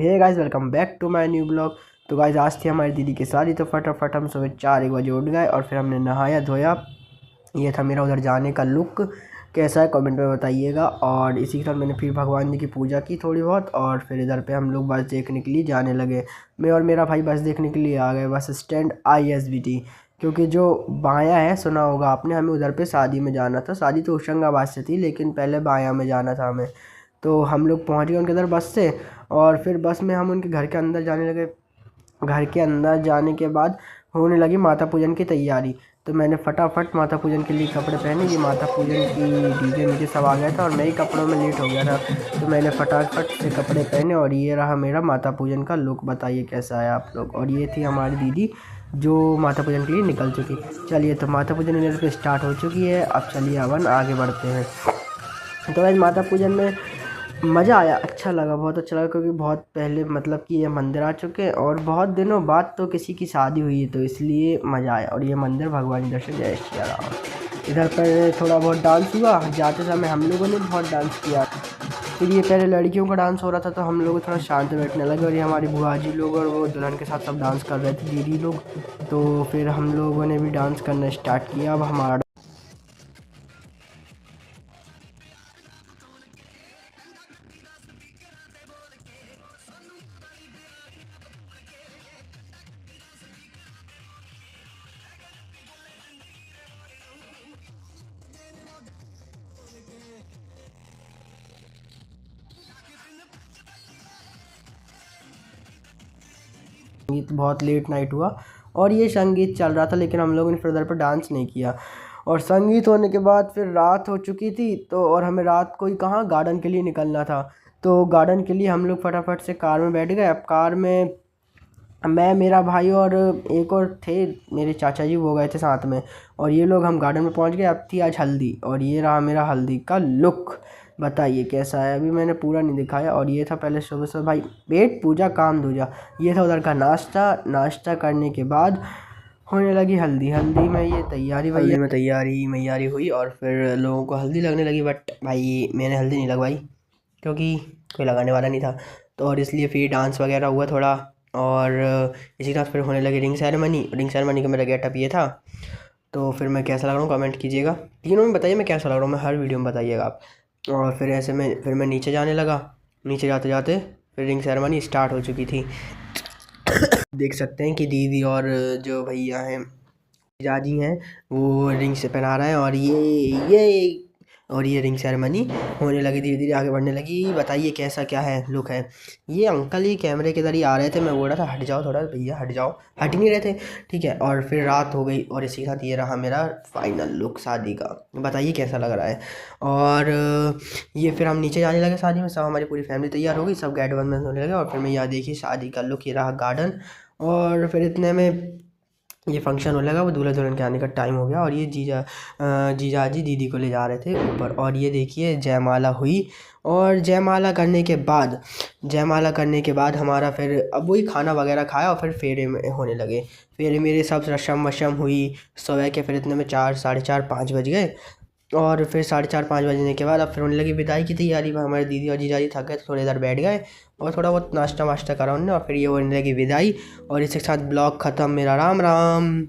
Hey guys, welcome back to my new blog. तो guys, आज थी हमारी दीदी की शादी, तो फटाफट हम सुबह 4-1 बजे उठ गए और फिर हमने नहाया धोया। ये था मेरा उधर जाने का लुक। कैसा है कमेंट में बताइएगा। और इसी के साथ मैंने फिर भगवान जी की पूजा की थोड़ी बहुत, और फिर इधर पे हम लोग बस देखने के लिए जाने लगे। मैं और मेरा भाई बस देखने के लिए आ गए, बस स्टैंड ISBT। क्योंकि जो बायां है, सुना होगा आपने, हमें उधर पे शादी में जाना था। शादी तो होशंगाबाद से थी, लेकिन पहले बायां में जाना था हमें। तो हम लोग पहुंच गए उनके इधर बस से, और फिर बस में हम उनके घर के अंदर जाने लगे। घर के अंदर जाने के बाद होने लगी माता पूजन की तैयारी। तो मैंने फटाफट माता पूजन के लिए कपड़े पहने। ये माता पूजन की डीजे नीचे सब आ गया था और मैं ही कपड़ों में लेट हो गया था, तो मैंने फटाफट से कपड़े पहने और ये रहा मेरा माता पूजन का लुक। बताइए कैसा है आप लोग। और ये थी हमारी दीदी जो माता पूजन के लिए निकल चुकी। चलिए, तो माता पूजन इधर पे स्टार्ट हो चुकी है। अब चलिए अपन आगे बढ़ते हैं। तो आज माता पूजन में मज़ा आया, अच्छा लगा, बहुत अच्छा लगा। क्योंकि बहुत पहले मतलब कि ये मंदिर आ चुके हैं और बहुत दिनों बाद तो किसी की शादी हुई है, तो इसलिए मज़ा आया। और ये मंदिर भगवान दर्शन, जय श्री राम। इधर पर थोड़ा बहुत डांस हुआ, जाते समय हम लोगों ने बहुत डांस किया। फिर ये पहले लड़कियों का डांस हो रहा था, तो हम लोग थोड़ा शांत बैठने लगे, और ये हमारी बुआ जी लोग और वो दुल्हन के साथ सब डांस कर रहे थे, दीदी लोग। तो फिर हम लोगों ने भी डांस करना स्टार्ट किया। अब हमारा संगीत बहुत लेट नाइट हुआ और ये संगीत चल रहा था, लेकिन हम लोगों ने फिर उधर पर डांस नहीं किया। और संगीत होने के बाद फिर रात हो चुकी थी, तो और हमें रात को ही कहाँ गार्डन के लिए निकलना था। तो गार्डन के लिए हम लोग फटाफट से कार में बैठ गए। अब कार में मैं, मेरा भाई और एक और थे मेरे चाचा जी, वो गए थे साथ में। और ये लोग, हम गार्डन में पहुंच गए। अब थी आज हल्दी, और ये रहा मेरा हल्दी का लुक। बताइए कैसा है। अभी मैंने पूरा नहीं दिखाया। और ये था पहले सुबह सुबह भाई, पेट पूजा काम दूजा। ये था उधर का नाश्ता। नाश्ता करने के बाद होने लगी हल्दी। हल्दी में ये तैयारी, हल्दी में तैयारी हुई और फिर लोगों को हल्दी लगने लगी। बट भाई मैंने हल्दी नहीं लगवाई, क्योंकि कोई लगाने वाला नहीं था। तो और इसलिए फिर डांस वगैरह हुआ थोड़ा। और इसी के साथ फिर होने लगी रिंग सेरेमनी। रिंग सेरेमनी का मेरा गेटअप ये था। तो फिर मैं कैसा लग रहा हूँ कमेंट कीजिएगा, तीनों में बताइए मैं कैसा लग रहा हूँ, मैं हर वीडियो में बताइएगा आप। और फिर ऐसे में फिर मैं नीचे जाने लगा। नीचे जाते जाते फिर रिंग सेरेमनी स्टार्ट हो चुकी थी। देख सकते हैं कि दीदी और जो भैया हैं, जीजाजी हैं, वो रिंग से पहना रहे हैं। और ये रिंग सेरेमनी होने लगी, धीरे धीरे आगे बढ़ने लगी। बताइए कैसा क्या है लुक है। ये अंकल ही कैमरे के इधर ही आ रहे थे, मैं बोल रहा था हट जाओ थोड़ा भैया, हट जाओ, हट ही नहीं रहे थे। ठीक है, और फिर रात हो गई और इसी के साथ ये रहा मेरा फाइनल लुक शादी का। बताइए कैसा लग रहा है। और ये फिर हम नीचे जाने लगे शादी में, सब हमारी पूरी फैमिली तैयार हो गई, सब गेट बंद होने लगे। और फिर मैं यहाँ देखिए शादी का लुक, ये रहा गार्डन। और फिर इतने में ये फंक्शन होने लगा, वो दूल्हा दुल्हन के आने का टाइम हो गया। और ये जीजा जी दीदी को ले जा रहे थे ऊपर। और ये देखिए जयमाला हुई। और जयमाला करने के बाद हमारा फिर अब वही खाना वगैरह खाया और फिर फेरे में होने लगे। फेरे मेरे सब रशम वशम हुई सुबह के। फिर इतने में 4, साढ़े 4, 5 बज गए। और फिर 4:30, 5 बजने के बाद अब फिर होने लगी विदाई की तैयारी। हमारे दीदी और जीजाजी थक गए, तो थोड़ी देर बैठ गए और थोड़ा बहुत नाश्ता वाश्ता करा उन्होंने। और फिर ये होने लगी विदाई। और इसके साथ ब्लॉग ख़त्म। मेरा राम राम।